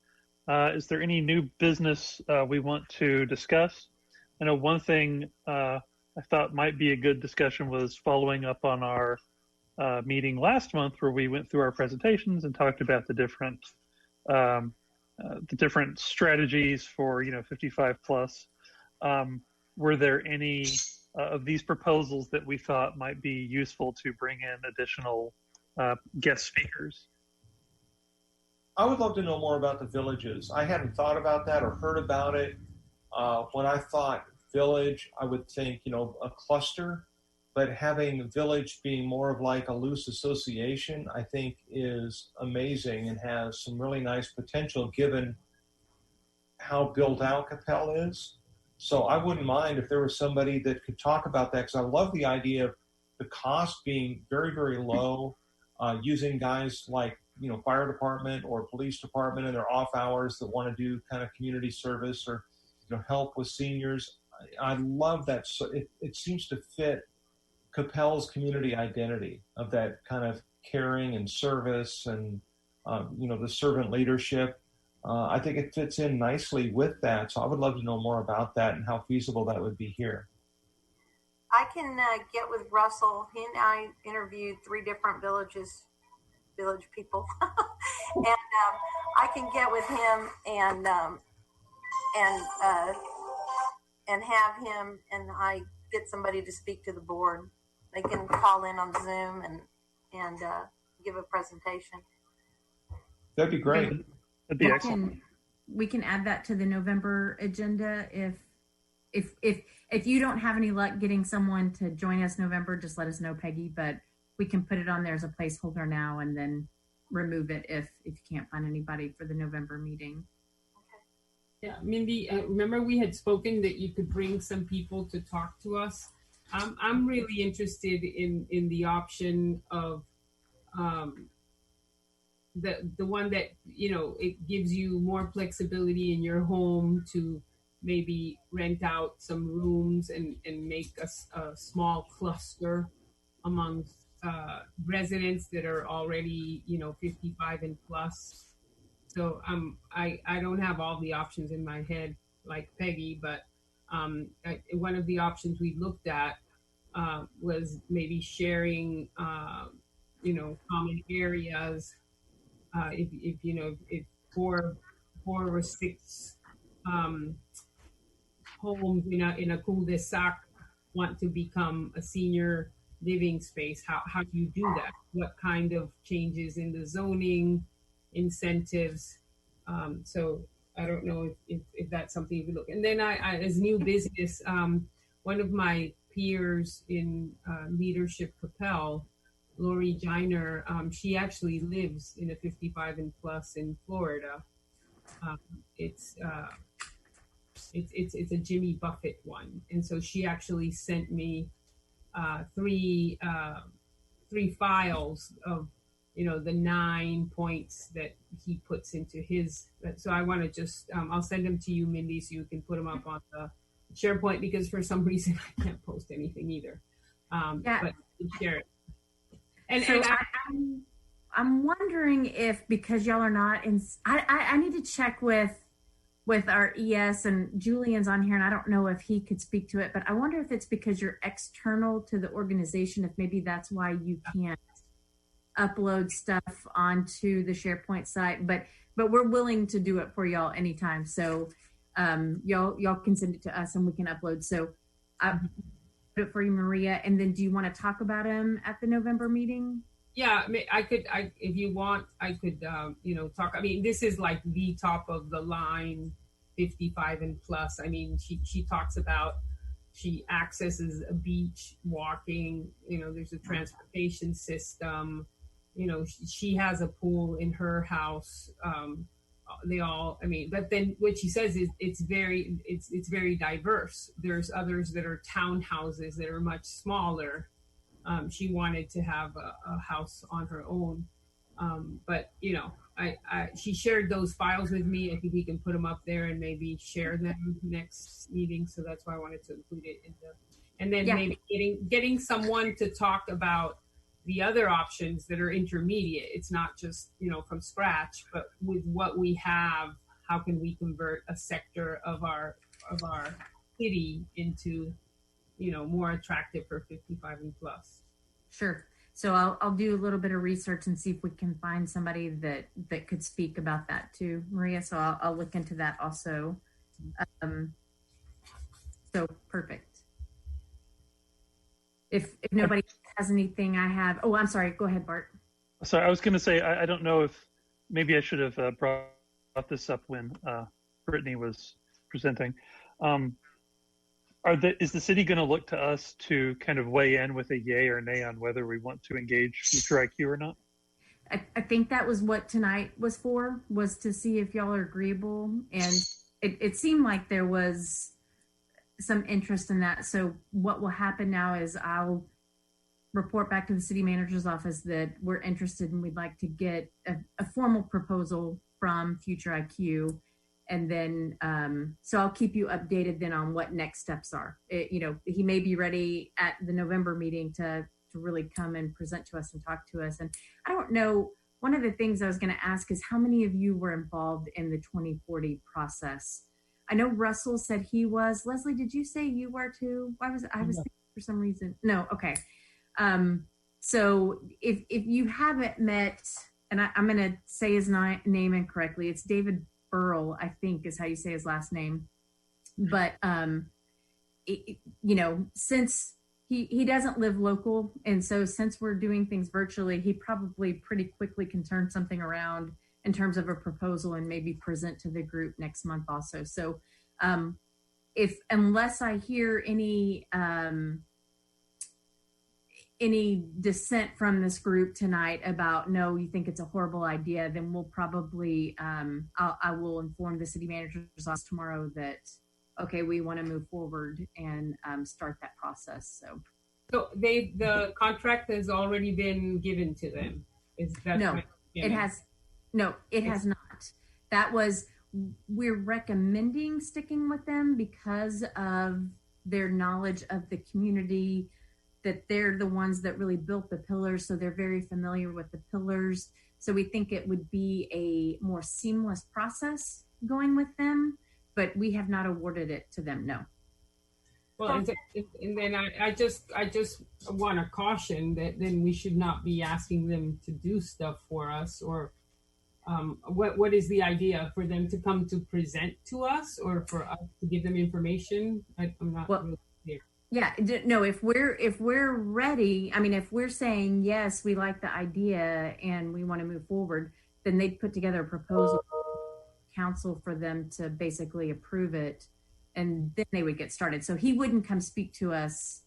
A: Is there any new business we want to discuss? I know one thing I thought might be a good discussion was following up on our meeting last month where we went through our presentations and talked about the different strategies for 55 plus. Were there any of these proposals that we thought might be useful to bring in additional guest speakers?
C: I would love to know more about the villages. I hadn't thought about that or heard about it. When I thought village, I would think, a cluster, but having a village being more of like a loose association, I think is amazing and has some really nice potential given how built out Coppell is. So I wouldn't mind if there was somebody that could talk about that, because I love the idea of the cost being very, very low, using guys like, fire department or police department in their off hours that want to do kind of community service or, help with seniors. I love that. So it seems to fit Coppell's community identity of that kind of caring and service and, the servant leadership. I think it fits in nicely with that. So I would love to know more about that and how feasible that would be here.
F: I can get with Russell. He and I interviewed 3 different village people, and I can get with him and have him and I get somebody to speak to the board. They can call in on Zoom and give a presentation.
C: That'd be great.
A: That'd be excellent.
D: We can add that to the November agenda. If you don't have any luck getting someone to join us November, just let us know, Peggy. But we can put it on there as a placeholder now and then remove it if you can't find anybody for the November meeting.
B: Yeah, Mindy, remember we had spoken that you could bring some people to talk to us. I'm really interested in the option of the one that, it gives you more flexibility in your home to maybe rent out some rooms and make a small cluster among residents that are already, 55 and plus. So I don't have all the options in my head like Peggy, but one of the options we looked at was maybe sharing, common areas. If 4 or 6 homes in a cul-de-sac want to become a senior living space, how do you do that? What kind of changes in the zoning, incentives? So I don't know if that's something you could look. And then I as new business, one of my peers in leadership Coppell, Lori Giner, she actually lives in a 55 and plus in Florida. It's a Jimmy Buffett one, and so she actually sent me 3 files of the 9 points that he puts into his. So I want to just I'll send them to you, Mindy, so you can put them up on the SharePoint, because for some reason I can't post anything either. But share it. And
D: so I'm wondering if, because y'all are not in, I need to check with our ES, and Julian's on here and I don't know if he could speak to it, but I wonder if it's because you're external to the organization, if maybe that's why you can't upload stuff onto the SharePoint site, but we're willing to do it for y'all anytime. So y'all can send it to us and we can upload. So I put it for you, Maria. And then do you want to talk about him at the November meeting?
B: Yeah, I could, if you want, I could, talk. I mean, this is like the top of the line, 55 and plus. I mean, she talks about, she accesses a beach walking, there's a transportation system, she has a pool in her house. But then what she says is it's very diverse. There's others that are townhouses that are much smaller. She wanted to have a house on her own. But, she shared those files with me. I think we can put them up there and maybe share them next meeting. So that's why I wanted to include it in the, and then maybe getting someone to talk about the other options that are intermediate. It's not just, from scratch, but with what we have, how can we convert a sector of our city into, more attractive for 55 and plus.
D: Sure. So I'll do a little bit of research and see if we can find somebody that could speak about that too, Maria. So I'll look into that also. So perfect. If nobody has anything, I have. Oh, I'm sorry. Go ahead, Bart.
A: Sorry, I was going to say I don't know if maybe I should have brought this up when Brittany was presenting. Is the city going to look to us to kind of weigh in with a yay or nay on whether we want to engage Future IQ or not?
D: I think that was what tonight was for, was to see if y'all are agreeable. And it seemed like there was some interest in that. So what will happen now is I'll report back to the city manager's office that we're interested and we'd like to get a formal proposal from Future IQ. And then, so I'll keep you updated then on what next steps are. He may be ready at the November meeting to really come and present to us and talk to us. And I don't know, one of the things I was going to ask is how many of you were involved in the 2040 process? I know Russell said he was. Leslie, did you say you were too? I was thinking for some reason. No, okay. So if you haven't met, and I'm going to say his name incorrectly, it's David Burrell, I think is how you say his last name. But, since he doesn't live local, and so since we're doing things virtually, he probably pretty quickly can turn something around in terms of a proposal and maybe present to the group next month also. So unless I hear any dissent from this group tonight about, no, you think it's a horrible idea, then we'll probably, I will inform the city manager's office tomorrow that, okay, we want to move forward and start that process.
B: So the contract has already been given to them. Is that
D: no? It has not. That was, we're recommending sticking with them because of their knowledge of the community, that they're the ones that really built the pillars, so they're very familiar with the pillars. So we think it would be a more seamless process going with them, but we have not awarded it to them, no.
B: Well, and then I just want to caution that then we should not be asking them to do stuff for us, or what is the idea, for them to come to present to us or for us to give them information? I'm not really clear.
D: Yeah, no, if we're ready, I mean, if we're saying, yes, we like the idea and we want to move forward, then they'd put together a proposal council for them to basically approve it, and then they would get started. So he wouldn't come speak to us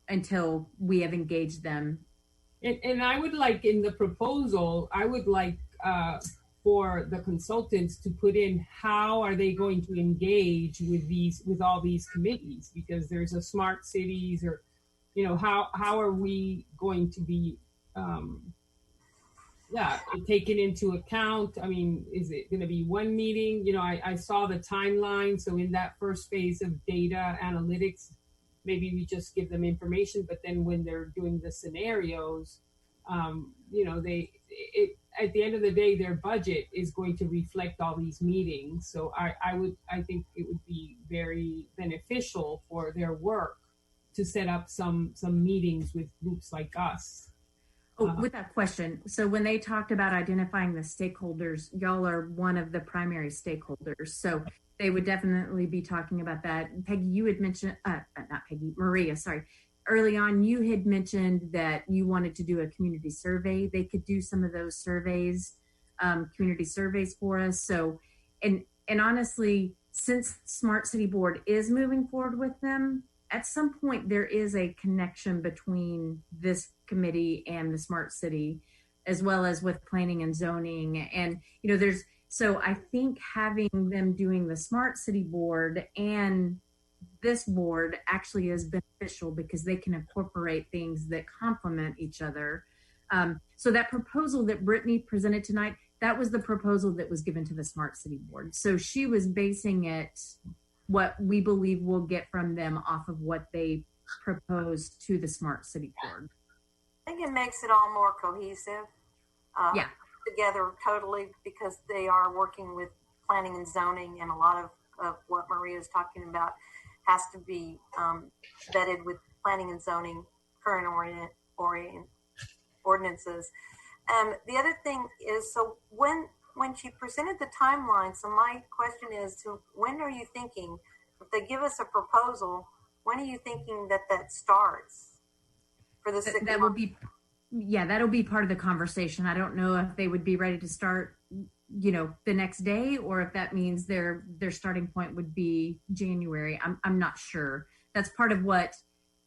D: until we have engaged them.
B: And I would like, in the proposal, I would like for the consultants to put in how are they going to engage with all these committees, because there's a smart cities, or how are we going to be taken into account? I mean, is it going to be one meeting? I saw the timeline. So in that first phase of data analytics, maybe we just give them information, but then when they're doing the scenarios, at the end of the day, their budget is going to reflect all these meetings. So I think it would be very beneficial for their work to set up some meetings with groups like us.
D: With that question, so when they talked about identifying the stakeholders, y'all are one of the primary stakeholders. So they would definitely be talking about that. Peggy, you had mentioned, not Peggy, Maria, sorry. Early on, you had mentioned that you wanted to do a community survey. They could do some of those surveys, community surveys for us. So, and honestly, since Smart City Board is moving forward with them, at some point there is a connection between this committee and the Smart City, as well as with planning and zoning. And, so I think having them doing the Smart City Board and this board actually is beneficial because they can incorporate things that complement each other. So that proposal that Brittany presented tonight, that was the proposal that was given to the Smart City Board. So she was basing it, what we believe we'll get from them off of what they proposed to the Smart City Board.
F: I think it makes it all more cohesive.
D: Yeah.
F: Together totally, because they are working with planning and zoning, and a lot of what Maria is talking about has to be vetted with planning and zoning current ordinances. The other thing is, so when she presented the timeline, so my question is, so when are you thinking, if they give us a proposal, when are you thinking that starts for the 6 months?
D: That will be, yeah, that'll be part of the conversation. I don't know if they would be ready to start, the next day, or if that means their starting point would be January. I'm not sure. That's part of what,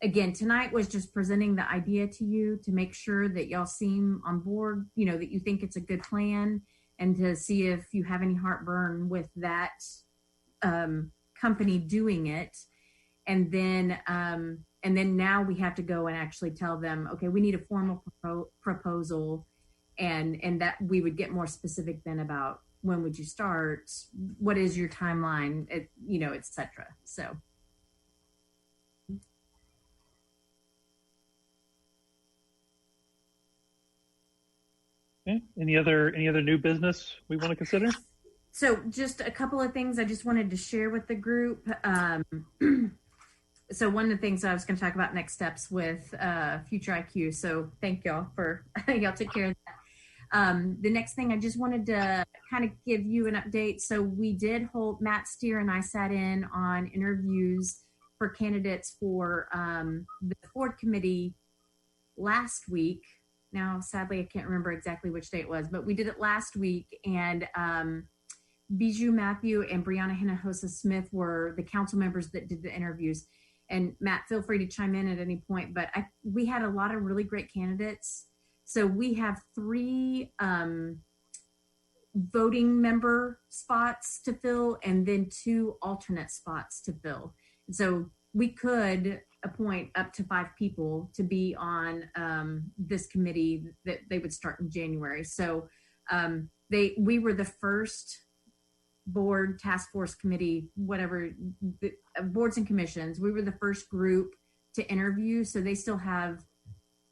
D: again, tonight was just presenting the idea to you to make sure that y'all seem on board, that you think it's a good plan, and to see if you have any heartburn with that company doing it. And then now we have to go and actually tell them, okay, we need a formal proposal, and that we would get more specific then about when would you start, what is your timeline, et cetera. So.
A: Okay. Any other new business we want to consider?
D: So just a couple of things I just wanted to share with the group. So one of the things I was going to talk about next steps with Future IQ. So thank y'all for y'all took care of that. The next thing I just wanted to kind of give you an update. So we did hold, Matt Steer and I sat in on interviews for candidates for the Foard committee last week. Now, sadly, I can't remember exactly which day it was, but we did it last week. And Bijou Matthew and Brianna Hinojosa Smith were the council members that did the interviews. And Matt, feel free to chime in at any point, but we had a lot of really great candidates. So we have 3 voting member spots to fill, and then 2 alternate spots to fill. And so we could appoint up to 5 people to be on this committee that they would start in January. So we were the first board task force committee, whatever, boards and commissions. We were the first group to interview. So they still have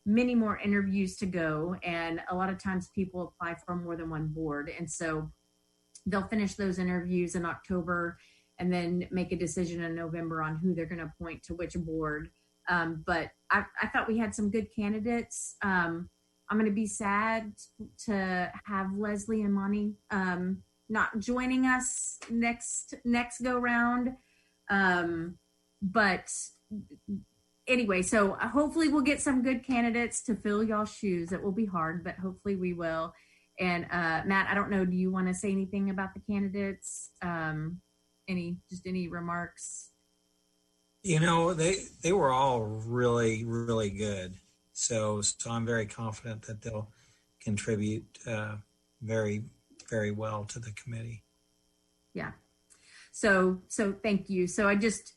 D: many more interviews to go. And a lot of times people apply for more than one board. And so they'll finish those interviews in October and then make a decision in November on who they're going to appoint to which board. But I thought we had some good candidates. I'm going to be sad to have Leslie and Monty not joining us next go round. But anyway, so hopefully we'll get some good candidates to fill y'all's shoes. It will be hard, but hopefully we will. And Matt, I don't know, do you want to say anything about the candidates? Any remarks?
H: They were all really, really good. So I'm very confident that they'll contribute very, very well to the committee.
D: Yeah. So thank you. So I just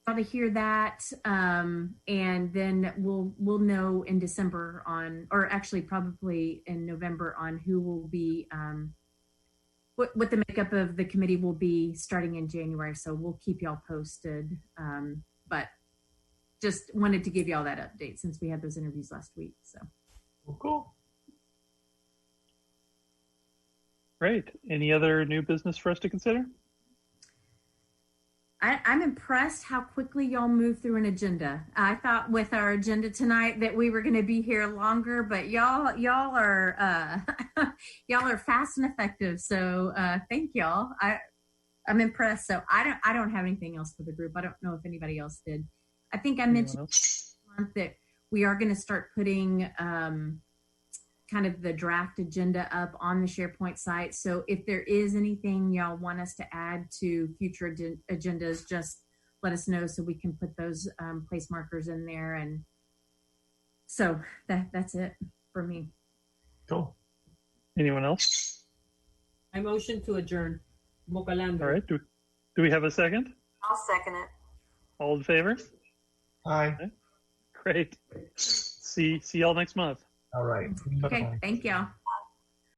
D: want to hear that, and then we'll know in December or actually probably in November on who will be what the makeup of the committee will be starting in January. So we'll keep y'all posted. But just wanted to give y'all that update since we had those interviews last week. So
C: Cool.
A: Great. Any other new business for us to consider?
D: I'm impressed how quickly y'all move through an agenda. I thought with our agenda tonight that we were going to be here longer, but y'all are y'all are fast and effective. So thank y'all. I'm impressed. So I don't have anything else for the group. I don't know if anybody else did. I think I mentioned last month that we are going to start putting kind of the draft agenda up on the SharePoint site. So if there is anything y'all want us to add to future agendas, just let us know so we can put those place markers in there. And so that's it for me.
C: Cool.
A: Anyone else?
B: I motion to adjourn. Mocalando.
A: All right. Do we have a second?
F: I'll second it.
A: All in favor?
C: Hi.
A: Okay. Great. See y'all next month.
C: All right.
D: Okay. Thank y'all.